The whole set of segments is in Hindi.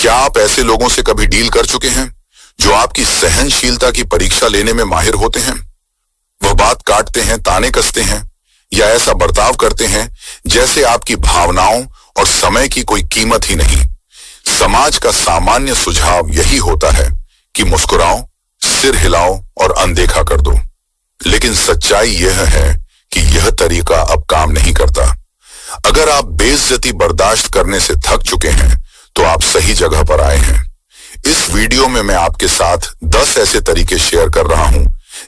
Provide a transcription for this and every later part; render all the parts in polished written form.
क्या आप ऐसे लोगों से कभी डील कर चुके हैं जो आपकी सहनशीलता की परीक्षा लेने में माहिर होते हैं? वह बात काटते हैं, ताने कसते हैं या ऐसा बर्ताव करते हैं जैसे आपकी भावनाओं और समय की कोई कीमत ही नहीं। समाज का सामान्य सुझाव यही होता है कि मुस्कुराओ, सिर हिलाओ और अनदेखा कर दो। लेकिन सच्चाई यह है कि यह तरीका अब काम नहीं करता। अगर आप बेइज्जती बर्दाश्त करने से थक चुके हैं तो आप सही जगह पर आए हैं। इस वीडियो में मैं आपके साथ 10 ऐसे तरीके शेयर कर रहा हूं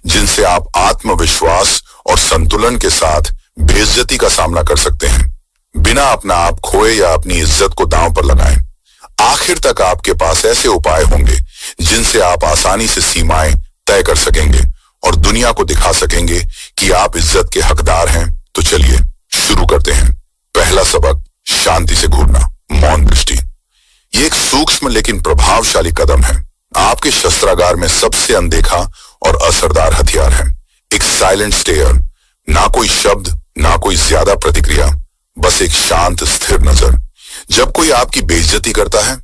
जिनसे आप आत्मविश्वास और संतुलन के साथ बेइज्जती का सामना कर सकते हैं, बिना अपना आप खोए या अपनी इज्जत को दांव पर लगाएं। आखिर तक आपके पास ऐसे उपाय होंगे जिनसे आप आसानी से सीमाएं तय कर सकेंगे और दुनिया को दिखा सकेंगे कि आप इज्जत के हकदार हैं। तो चलिए शुरू करते हैं। पहला सबक, शांति से घूरना, मौन दृष्टि। ये एक सूक्ष्म लेकिन प्रभावशाली कदम है। आपके शस्त्रागार में सबसे अनदेखा और असरदार हथियार है एक साइलेंट स्टेयर। ना कोई शब्द, ना कोई ज्यादा प्रतिक्रिया, बस एक शांत स्थिर नजर। जब कोई आपकी बेइज्जती करता है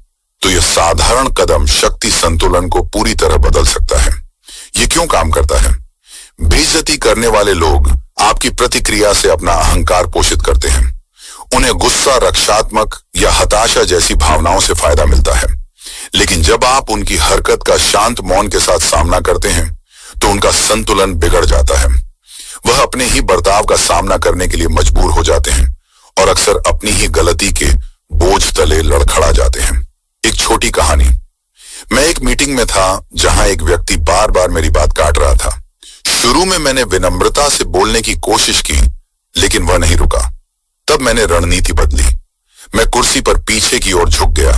तो यह साधारण कदम शक्ति संतुलन को पूरी तरह बदल सकता है। ये क्यों काम करता है? बेइज्जती करने वाले लोग आपकी प्रतिक्रिया से अपना अहंकार पोषित करते हैं। उन्हें गुस्सा, रक्षात्मक या हताशा जैसी भावनाओं से फायदा मिलता है। लेकिन जब आप उनकी हरकत का शांत मौन के साथ सामना करते हैं तो उनका संतुलन बिगड़ जाता है। वह अपने ही बर्ताव का सामना करने के लिए मजबूर हो जाते हैं और अक्सर अपनी ही गलती के बोझ तले लड़खड़ा जाते हैं। एक छोटी कहानी। मैं एक मीटिंग में था जहां एक व्यक्ति बार बार मेरी बात काट रहा था। शुरू में मैंने विनम्रता से बोलने की कोशिश की, लेकिन वह नहीं रुका। तब मैंने रणनीति बदली। मैं कुर्सी पर पीछे की ओर झुक गया,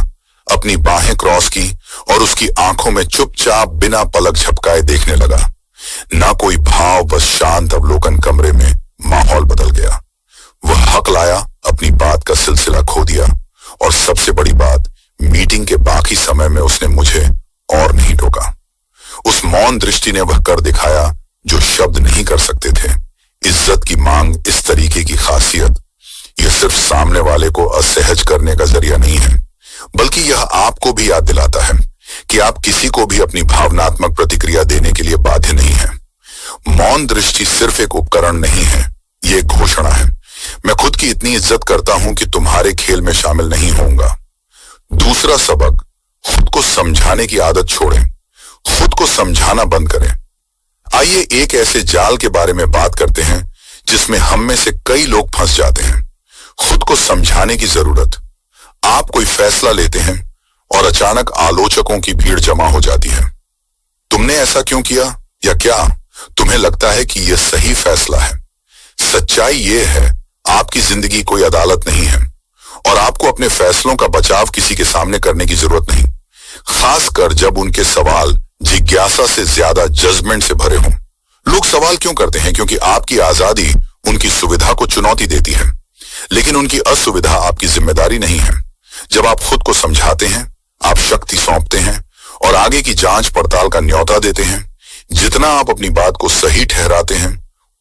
अपनी बाहें क्रॉस की और उसकी आंखों में चुपचाप बिना पलक झपकाए देखने लगा। ना कोई भाव, बस शांत अवलोकन। कमरे में माहौल बदल गया। वह हक लाया, अपनी बात का सिलसिला खो दिया और सबसे बड़ी बात, मीटिंग के बाकी समय में उसने मुझे और नहीं टोका। उस मौन दृष्टि ने वह कर दिखाया जो शब्द नहीं कर सकते थे। इज्जत की मांग इस तरीके की खासियत, यह सिर्फ सामने वाले को असहज करने का जरिया नहीं है, बल्कि यह आपको भी याद दिलाता है कि आप किसी को भी अपनी भावनात्मक प्रतिक्रिया देने के लिए बाध्य नहीं है। मौन दृष्टि सिर्फ एक उपकरण नहीं है, ये एक घोषणा है। मैं खुद की इतनी इज्जत करता हूं कि तुम्हारे खेल में शामिल नहीं होऊंगा। दूसरा सबक, खुद को समझाने की आदत छोड़ें। खुद को समझाना बंद करें। आइए एक ऐसे जाल के बारे में बात करते हैं जिसमें हम में से कई लोग फंस जाते हैं। खुद को समझाने की जरूरत। आप कोई फैसला लेते हैं और अचानक आलोचकों की भीड़ जमा हो जाती है। तुमने ऐसा क्यों किया, या क्या तुम्हें लगता है कि यह सही फैसला है? सच्चाई यह है, आपकी जिंदगी कोई अदालत नहीं है और आपको अपने फैसलों का बचाव किसी के सामने करने की जरूरत नहीं, खासकर जब उनके सवाल जिज्ञासा से ज्यादा जजमेंट से भरे हों। लोग सवाल क्यों करते हैं? क्योंकि आपकी आजादी उनकी सुविधा को चुनौती देती है, लेकिन उनकी असुविधा आपकी जिम्मेदारी नहीं है। जब आप खुद को समझाते हैं, आप शक्ति सौंपते हैं और आगे की जांच पड़ताल का न्योता देते हैं। जितना आप अपनी बात को सही ठहराते हैं,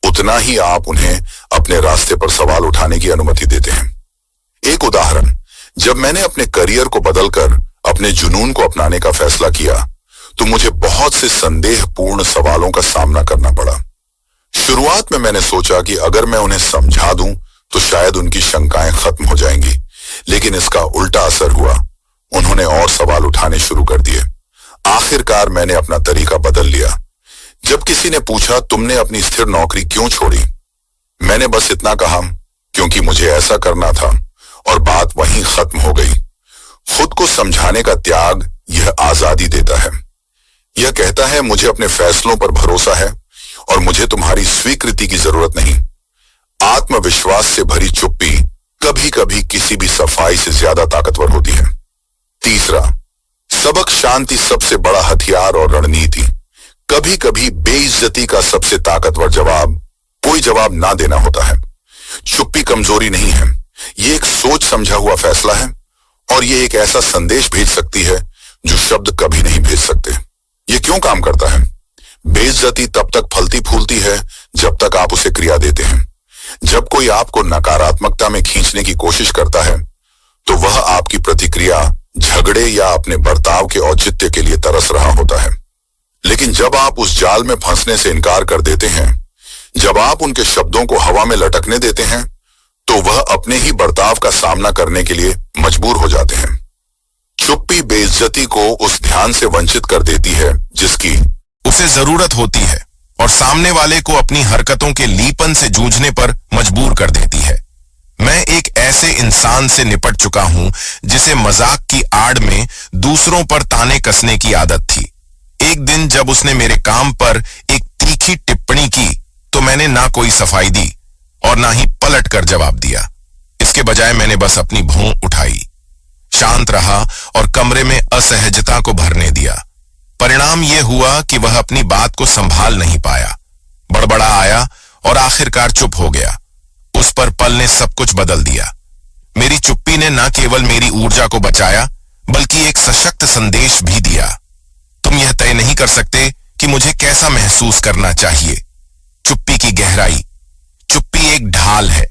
उतना ही आप उन्हें अपने रास्ते पर सवाल उठाने की अनुमति देते हैं। एक उदाहरण, जब मैंने अपने करियर को बदलकर अपने जुनून को अपनाने का फैसला किया तो मुझे बहुत से संदेहपूर्ण सवालों का सामना करना पड़ा। शुरुआत में मैंने सोचा कि अगर मैं उन्हें समझा दूं तो शायद उनकी शंकाएं खत्म हो जाएंगी, लेकिन इसका उल्टा असर हुआ। उन्होंने और सवाल उठाने शुरू कर दिए। आखिरकार मैंने अपना तरीका बदल लिया। जब किसी ने पूछा, तुमने अपनी स्थिर नौकरी क्यों छोड़ी, मैंने बस इतना कहा, क्योंकि मुझे ऐसा करना था, और बात वहीं खत्म हो गई। खुद को समझाने का त्याग यह आजादी देता है। यह कहता है, मुझे अपने फैसलों पर भरोसा है और मुझे तुम्हारी स्वीकृति की जरूरत नहीं। आत्मविश्वास से भरी चुप्पी कभी कभी किसी भी सफाई से ज्यादा ताकतवर होती है। तीसरा सबक, शांति सबसे बड़ा हथियार और रणनीति। कभी कभी बेइज्जती का सबसे ताकतवर जवाब कोई जवाब ना देना होता है। चुप्पी कमजोरी नहीं है, ये एक सोच समझा हुआ फैसला है और ये एक ऐसा संदेश भेज सकती है जो शब्द कभी नहीं भेज सकते। ये क्यों काम करता है? बेइज्जती तब तक फलती फूलती है जब तक आप उसे क्रिया देते हैं। जब कोई आपको नकारात्मकता में खींचने की कोशिश करता है तो वह आपकी प्रतिक्रिया झगड़े या अपने बर्ताव के औचित्य के लिए तरस रहा होता है। लेकिन जब आप उस जाल में फंसने से इनकार कर देते हैं, जब आप उनके शब्दों को हवा में लटकने देते हैं, तो वह अपने ही बर्ताव का सामना करने के लिए मजबूर हो जाते हैं। चुप्पी बेइज्जती को उस ध्यान से वंचित कर देती है जिसकी उसे जरूरत होती है और सामने वाले को अपनी हरकतों के लीपन से जूझने पर मजबूर कर देती है। मैं एक ऐसे इंसान से निपट चुका हूं जिसे मजाक की आड़ में दूसरों पर ताने कसने की आदत थी। एक दिन जब उसने मेरे काम पर एक तीखी टिप्पणी की तो मैंने ना कोई सफाई दी और ना ही पलट कर जवाब दिया। इसके बजाय मैंने बस अपनी भौं उठाई, शांत रहा और कमरे में असहजता को भरने दिया। परिणाम यह हुआ कि वह अपनी बात को संभाल नहीं पाया, बड़बड़ा आया और आखिरकार चुप हो गया। उस पर पल ने सब कुछ बदल दिया। मेरी चुप्पी ने न केवल मेरी ऊर्जा को बचाया बल्कि एक सशक्त संदेश भी दिया। तुम यह तय नहीं कर सकते कि मुझे कैसा महसूस करना चाहिए। चुप्पी की गहराई। चुप्पी एक ढाल है।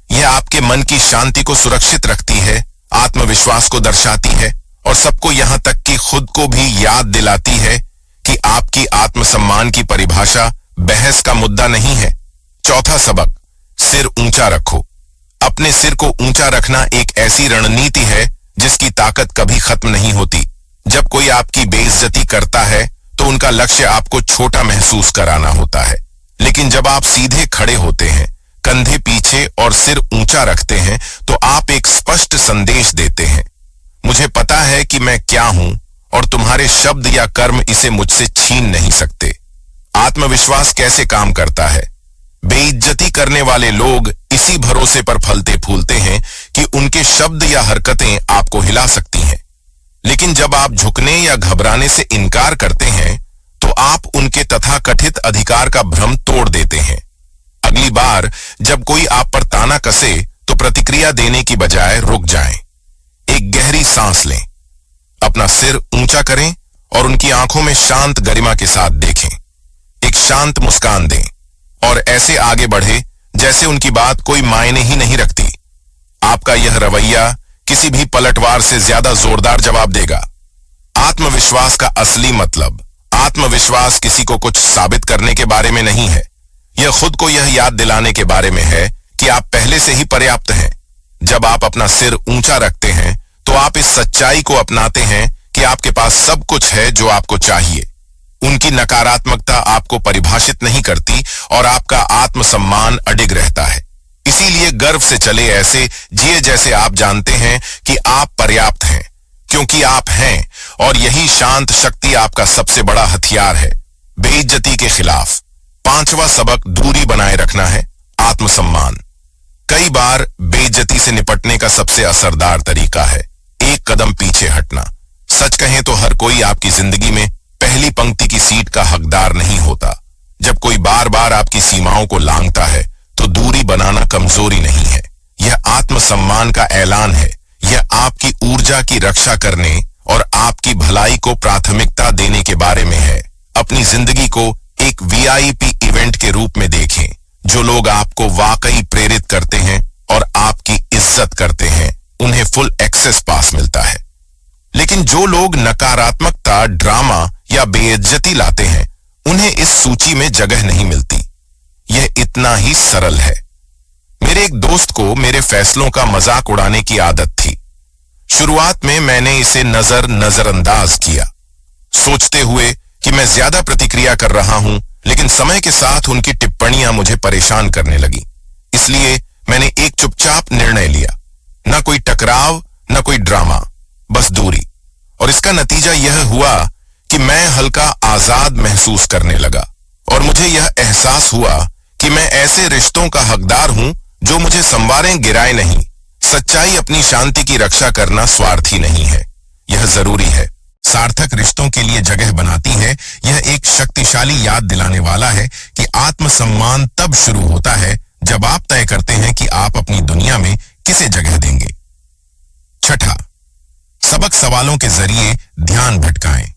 यह आपके मन की शांति को सुरक्षित रखती है, आत्मविश्वास को दर्शाती है और सबको यहां तक कि खुद को भी याद दिलाती है कि आपकी आत्मसम्मान की परिभाषा बहस का मुद्दा नहीं है। चौथा सबक, सिर ऊंचा रखो। अपने सिर को ऊंचा रखना एक ऐसी रणनीति है जिसकी ताकत कभी खत्म नहीं होती। जब कोई आपकी बेइज्जती करता है तो उनका लक्ष्य आपको छोटा महसूस कराना होता है, लेकिन जब आप सीधे खड़े होते हैं, कंधे पीछे और सिर ऊंचा रखते हैं तो आप एक स्पष्ट संदेश देते हैं। मुझे पता है कि मैं क्या हूं और तुम्हारे शब्द या कर्म इसे मुझसे छीन नहीं सकते। आत्मविश्वास कैसे काम करता है? बेइज्जती करने वाले लोग इसी भरोसे पर फलते फूलते हैं कि उनके शब्द या हरकतें आपको हिला सकती हैं। लेकिन जब आप झुकने या घबराने से इनकार करते हैं तो आप उनके तथाकथित अधिकार का भ्रम तोड़ देते हैं। अगली बार जब कोई आप पर ताना कसे तो प्रतिक्रिया देने की बजाय रुक जाएं। एक गहरी सांस लें, अपना सिर ऊंचा करें और उनकी आंखों में शांत गरिमा के साथ देखें। एक शांत मुस्कान दें और ऐसे आगे बढ़े जैसे उनकी बात कोई मायने ही नहीं रखती। आपका यह रवैया किसी भी पलटवार से ज्यादा जोरदार जवाब देगा। आत्मविश्वास का असली मतलब, आत्मविश्वास किसी को कुछ साबित करने के बारे में नहीं है। यह खुद को यह याद दिलाने के बारे में है कि आप पहले से ही पर्याप्त हैं। जब आप अपना सिर ऊंचा रखते हैं तो आप इस सच्चाई को अपनाते हैं कि आपके पास सब कुछ है जो आपको चाहिए। उनकी नकारात्मकता आपको परिभाषित नहीं करती और आपका आत्मसम्मान अडिग रहता है। इसीलिए गर्व से चले, ऐसे जिए जैसे आप जानते हैं कि आप पर्याप्त हैं, क्योंकि आप हैं और यही शांत शक्ति आपका सबसे बड़ा हथियार है बेइज्जती के खिलाफ। पांचवा सबक दूरी बनाए रखना है, आत्मसम्मान। कई बार बेइज्जती से निपटने का सबसे असरदार तरीका है एक कदम पीछे हटना। सच कहें तो हर कोई आपकी जिंदगी में पहली पंक्ति की सीट का हकदार नहीं होता। जब कोई बार बार आपकी सीमाओं को लांघता है तो दूरी बनाना कमजोरी नहीं है, यह आत्मसम्मान का ऐलान है। यह आपकी ऊर्जा की रक्षा करने और आपकी भलाई को प्राथमिकता देने के बारे में है। अपनी जिंदगी को एक वीआईपी इवेंट के रूप में देखें। जो लोग आपको वाकई प्रेरित करते हैं और आपकी इज्जत करते हैं, उन्हें फुल एक्सेस पास मिलता है। लेकिन जो लोग नकारात्मकता, ड्रामा या बेइज्जती लाते हैं, उन्हें इस सूची में जगह नहीं मिलती। यह इतना ही सरल है। मेरे एक दोस्त को मेरे फैसलों का मजाक उड़ाने की आदत थी। शुरुआत में मैंने इसे नजरअंदाज किया, सोचते हुए कि मैं ज्यादा प्रतिक्रिया कर रहा हूं, लेकिन समय के साथ उनकी टिप्पणियां मुझे परेशान करने लगी। इसलिए मैंने एक चुपचाप निर्णय लिया, न कोई टकराव, न कोई ड्रामा, बस दूरी। और इसका नतीजा यह हुआ कि मैं हल्का आजाद महसूस करने लगा और मुझे यह एहसास हुआ कि मैं ऐसे रिश्तों का हकदार हूं जो मुझे संवारें गिराए नहीं। सच्चाई अपनी शांति की रक्षा करना स्वार्थी नहीं है, यह जरूरी है। सार्थक रिश्तों के लिए जगह बनाती है। यह एक शक्तिशाली याद दिलाने वाला है कि आत्मसम्मान तब शुरू होता है जब आप तय करते हैं कि आप अपनी दुनिया में किसे जगह देंगे। छठा सबक, सवालों के जरिए ध्यान भटकाएं।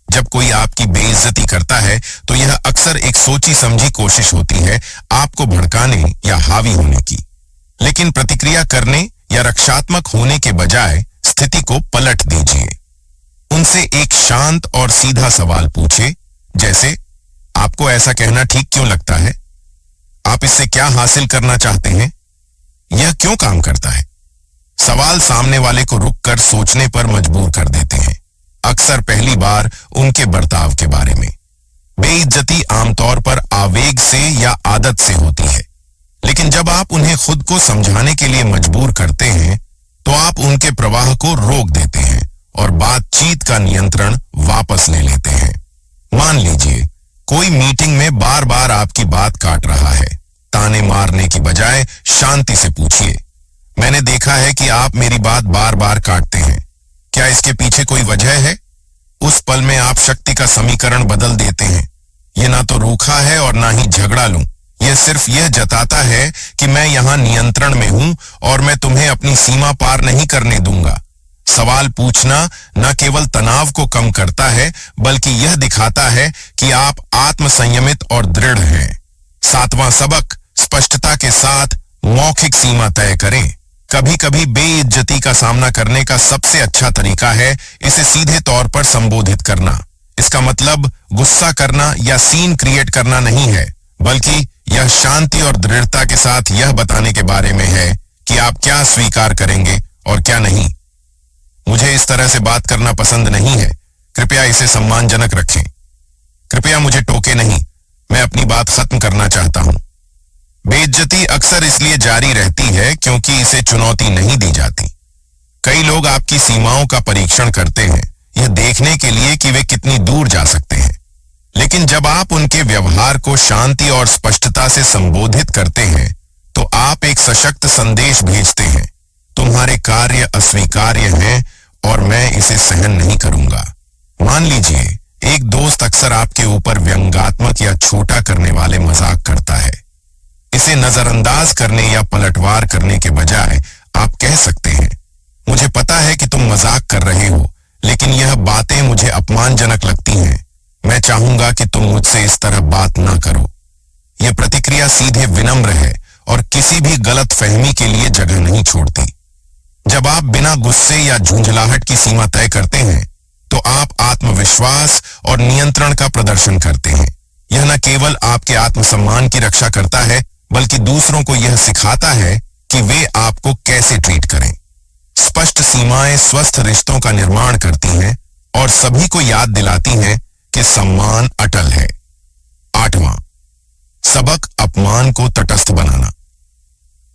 जब कोई आपकी बेइज्जती करता है तो यह अक्सर एक सोची समझी कोशिश होती है आपको भड़काने या हावी होने की। लेकिन प्रतिक्रिया करने या रक्षात्मक होने के बजाय स्थिति को पलट दीजिए। उनसे एक शांत और सीधा सवाल पूछे, जैसे आपको ऐसा कहना ठीक क्यों लगता है? आप इससे क्या हासिल करना चाहते हैं? यह क्यों काम करता है? सवाल सामने वाले को रुककर सोचने पर मजबूर कर देते हैं, अक्सर पहली बार उनके बर्ताव के बारे में। बेइज्जती आमतौर पर आवेग से या आदत से होती है, लेकिन जब आप उन्हें खुद को समझाने के लिए मजबूर करते हैं तो आप उनके प्रवाह को रोक देते हैं और बातचीत का नियंत्रण वापस ले लेते हैं। मान लीजिए कोई मीटिंग में बार बार आपकी बात काट रहा है। ताने मारने की बजाय शांति से पूछिए, मैंने देखा है कि आप मेरी बात बार बार काटते हैं, क्या इसके पीछे कोई वजह है? उस पल में आप शक्ति का समीकरण बदल देते हैं। यह ना तो रूखा है और ना ही झगड़ालू, यह सिर्फ यह जताता है कि मैं यहां नियंत्रण में हूं और मैं तुम्हें अपनी सीमा पार नहीं करने दूंगा। सवाल पूछना न केवल तनाव को कम करता है, बल्कि यह दिखाता है कि आप आत्मसंयमित और दृढ़ हैं। 7वां सबक, स्पष्टता के साथ मौखिक सीमा तय करें। कभी कभी बेइज्जती का सामना करने का सबसे अच्छा तरीका है इसे सीधे तौर पर संबोधित करना। इसका मतलब गुस्सा करना या सीन क्रिएट करना नहीं है, बल्कि यह शांति और दृढ़ता के साथ यह बताने के बारे में है कि आप क्या स्वीकार करेंगे और क्या नहीं। मुझे इस तरह से बात करना पसंद नहीं है, कृपया इसे सम्मानजनक रखें। कृपया मुझे टोके नहीं, मैं अपनी बात खत्म करना चाहता हूं। बेइज्जती अक्सर इसलिए जारी रहती है क्योंकि इसे चुनौती नहीं दी जाती। कई लोग आपकी सीमाओं का परीक्षण करते हैं, यह देखने के लिए कि वे कितनी दूर जा सकते हैं। लेकिन जब आप उनके व्यवहार को शांति और स्पष्टता से संबोधित करते हैं तो आप एक सशक्त संदेश भेजते हैं, तुम्हारे कार्य अस्वीकार्य हैं और मैं इसे सहन नहीं करूंगा। मान लीजिए एक दोस्त अक्सर आपके ऊपर व्यंग्यात्मक या छोटा करने वाले मजाक करता है। इसे नजरअंदाज करने या पलटवार करने के बजाय आप कह सकते हैं, मुझे पता है कि तुम मजाक कर रहे हो, लेकिन यह बातें मुझे अपमानजनक लगती हैं। मैं चाहूंगा कि तुम मुझसे इस तरह बात ना करो। यह प्रतिक्रिया सीधे विनम्र है और किसी भी गलत फहमी के लिए जगह नहीं छोड़ती। जब आप बिना गुस्से या झुंझलाहट की सीमा तय करते हैं तो आप आत्मविश्वास और नियंत्रण का प्रदर्शन करते हैं। यह न केवल आपके आत्मसम्मान की रक्षा करता है, बल्कि दूसरों को यह सिखाता है कि वे आपको कैसे ट्रीट करें। स्पष्ट सीमाएं स्वस्थ रिश्तों का निर्माण करती हैं और सभी को याद दिलाती हैं कि सम्मान अटल है। 8वां सबक, अपमान को तटस्थ बनाना।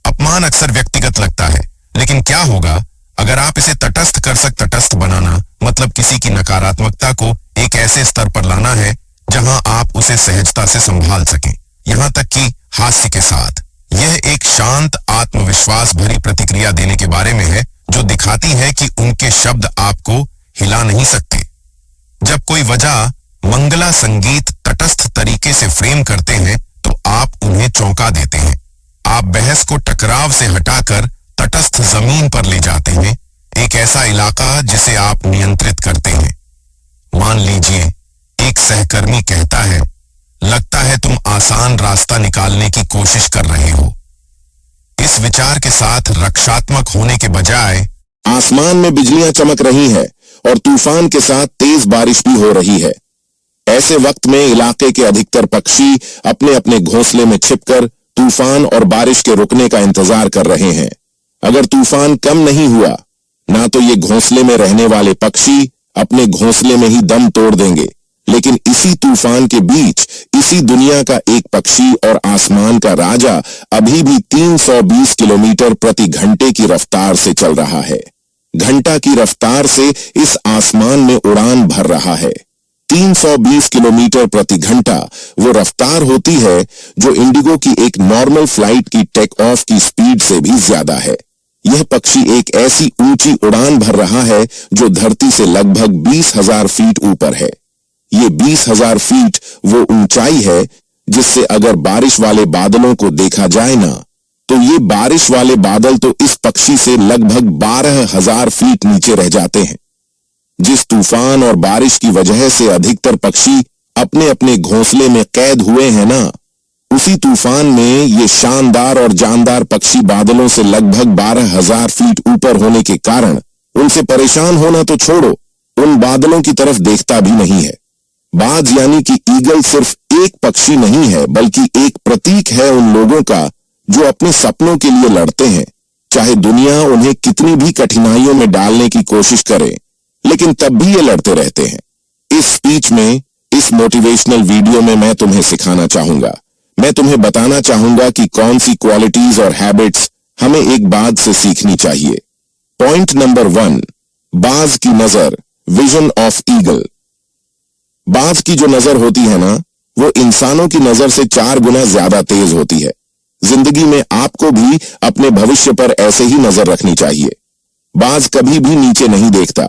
अपमान अक्सर व्यक्तिगत लगता है, लेकिन क्या होगा अगर आप इसे तटस्थ बनाना मतलब किसी की नकारात्मकता को एक ऐसे स्तर पर लाना है जहां आप उसे सहजता से संभाल सकें, यहां तक कि हास्य के साथ। यह एक शांत आत्मविश्वास भरी प्रतिक्रिया देने के बारे में है जो दिखाती है कि उनके शब्द आपको हिला नहीं सकते। जब कोई वजह मंगला संगीत तटस्थ तरीके से फ्रेम करते हैं तो आप उन्हें चौंका देते हैं। आप बहस को टकराव से हटाकर तटस्थ जमीन पर ले जाते हैं, एक ऐसा इलाका जिसे आप नियंत्रित करते हैं। मान लीजिए एक सहकर्मी कहता है, लगता है तुम आसान रास्ता निकालने की कोशिश कर रहे हो। इस विचार के साथ रक्षात्मक होने के बजाय आसमान में बिजलियां चमक रही हैं और तूफान के साथ तेज बारिश भी हो रही है। ऐसे वक्त में इलाके के अधिकतर पक्षी अपने अपने घोंसले में छिपकर तूफान और बारिश के रुकने का इंतजार कर रहे हैं। अगर तूफान कम नहीं हुआ ना तो ये घोंसले में रहने वाले पक्षी अपने घोंसले में ही दम तोड़ देंगे। लेकिन इसी तूफान के बीच इसी दुनिया का एक पक्षी और आसमान का राजा अभी भी 320 किलोमीटर प्रति घंटे की रफ्तार से चल रहा है। घंटा की रफ्तार से इस आसमान में उड़ान भर रहा है। 320 किलोमीटर प्रति घंटा वो रफ्तार होती है जो इंडिगो की एक नॉर्मल फ्लाइट की टेक ऑफ की स्पीड से भी ज्यादा है। यह पक्षी एक ऐसी ऊंची उड़ान भर रहा है जो धरती से लगभग 20,000 फीट ऊपर है। ये 20,000 फीट वो ऊंचाई है जिससे अगर बारिश वाले बादलों को देखा जाए ना तो ये बारिश वाले बादल तो इस पक्षी से लगभग 12,000 फीट नीचे रह जाते हैं। जिस तूफान और बारिश की वजह से अधिकतर पक्षी अपने अपने घोंसले में कैद हुए हैं ना, उसी तूफान में ये शानदार और जानदार पक्षी बादलों से लगभग 12,000 फीट ऊपर होने के कारण उनसे परेशान होना तो छोड़ो, उन बादलों की तरफ देखता भी नहीं है। बाज यानी कि ईगल सिर्फ एक पक्षी नहीं है, बल्कि एक प्रतीक है उन लोगों का जो अपने सपनों के लिए लड़ते हैं, चाहे दुनिया उन्हें कितनी भी कठिनाइयों में डालने की कोशिश करे, लेकिन तब भी ये लड़ते रहते हैं। इस स्पीच में, इस मोटिवेशनल वीडियो में मैं तुम्हें सिखाना चाहूंगा, मैं तुम्हें बताना चाहूंगा कि कौन सी क्वालिटीज और हैबिट्स हमें एक बाज से सीखनी चाहिए। पॉइंट नंबर 1, बाज की नजर, विजन ऑफ ईगल। बाज की जो नजर होती है ना, वो इंसानों की नजर से 4 गुना ज्यादा तेज होती है। जिंदगी में आपको भी अपने भविष्य पर ऐसे ही नजर रखनी चाहिए। बाज कभी भी नीचे नहीं देखता,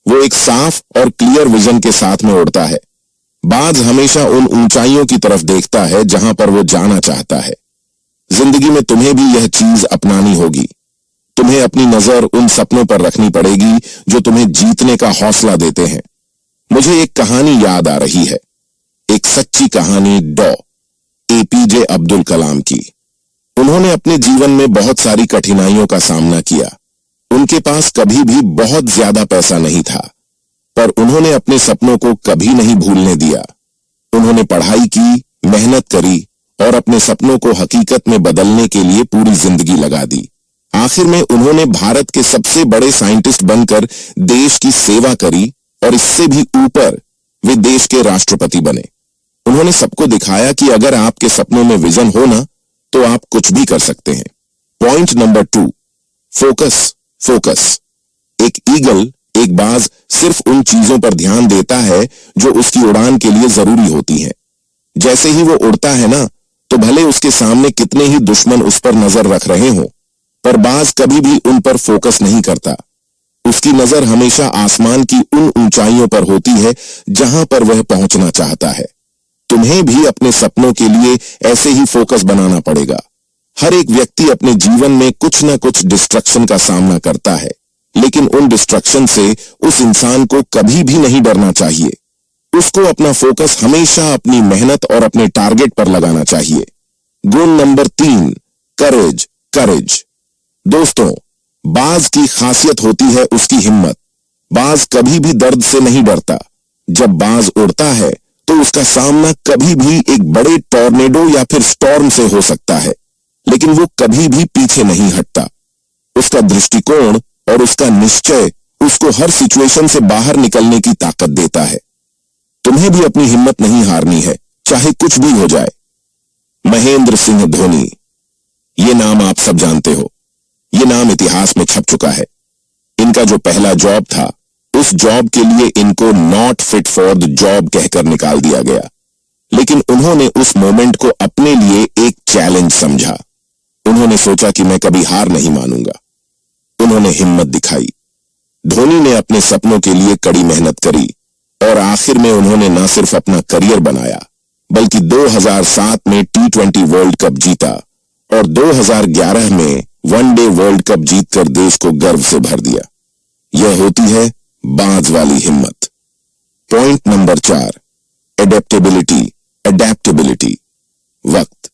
वो एक साफ और क्लियर विजन के साथ में उड़ता है। बाज हमेशा उन ऊंचाइयों की तरफ देखता है जहां पर वो जाना चाहता है। जिंदगी में तुम्हें भी यह चीज अपनानी होगी। तुम्हें अपनी नजर उन सपनों पर रखनी पड़ेगी जो तुम्हें जीतने का हौसला देते हैं। मुझे एक कहानी याद आ रही है, एक सच्ची कहानी डॉ. APJ अब्दुल कलाम की। उन्होंने अपने जीवन में बहुत सारी कठिनाइयों का सामना किया। उनके पास कभी भी बहुत ज्यादा पैसा नहीं था, पर उन्होंने अपने सपनों को कभी नहीं भूलने दिया। उन्होंने पढ़ाई की, मेहनत करी और अपने सपनों को हकीकत में बदलने के लिए पूरी जिंदगी लगा दी। आखिर में उन्होंने भारत के सबसे बड़े साइंटिस्ट बनकर देश की सेवा करी और इससे भी ऊपर वे देश के राष्ट्रपति बने। उन्होंने सबको दिखाया कि अगर आपके सपनों में विजन हो ना, तो आप कुछ भी कर सकते हैं। Point number 2, focus. फोकस। एक ईगल, एक बाज सिर्फ उन चीजों पर ध्यान देता है जो उसकी उड़ान के लिए जरूरी होती हैं। जैसे ही वो उड़ता है ना, तो भले उसके सामने कितने ही दुश्मन उस पर नजर रख रहे हों, पर बाज कभी भी उन पर फोकस नहीं करता। उसकी नजर हमेशा आसमान की उन ऊंचाइयों पर होती है जहां पर वह पहुंचना चाहता है। तुम्हें भी अपने सपनों के लिए ऐसे ही फोकस बनाना पड़ेगा। हर एक व्यक्ति अपने जीवन में कुछ न कुछ डिस्ट्रक्शन का सामना करता है, लेकिन उन डिस्ट्रक्शन से उस इंसान को कभी भी नहीं डरना चाहिए। उसको अपना फोकस हमेशा अपनी मेहनत और अपने टारगेट पर लगाना चाहिए। गुण नंबर 3, करेज। करेज। दोस्तों, बाज की खासियत होती है उसकी हिम्मत। बाज कभी भी दर्द से नहीं डरता। जब बाज उड़ता है तो उसका सामना कभी भी एक बड़े टॉर्नेडो या फिर स्टॉर्म से हो सकता है, लेकिन वो कभी भी पीछे नहीं हटता। उसका दृष्टिकोण और उसका निश्चय उसको हर सिचुएशन से बाहर निकलने की ताकत देता है। तुम्हें भी अपनी हिम्मत नहीं हारनी है, चाहे कुछ भी हो जाए। महेंद्र सिंह धोनी, ये नाम आप सब जानते हो। ये नाम इतिहास में छप चुका है। इनका जो पहला जॉब था, उस जॉब के लिए इनको not fit for the job कहकर निकाल दिया गया, लेकिन उन्होंने उस मोमेंट को अपने लिए एक चैलेंज समझा। उन्होंने सोचा कि मैं कभी हार नहीं मानूंगा। उन्होंने हिम्मत दिखाई। धोनी ने अपने सपनों के लिए कड़ी मेहनत करी और आखिर में उन्होंने न सिर्फ अपना करियर बनाया, बल्कि 2007 में T20 वर्ल्ड कप जीता और 2011 में वनडे वर्ल्ड कप जीतकर देश को गर्व से भर दिया। यह होती है बाज वाली हिम्मत। Point number 4, adaptability. एडेप्टेबिलिटी। वक्त।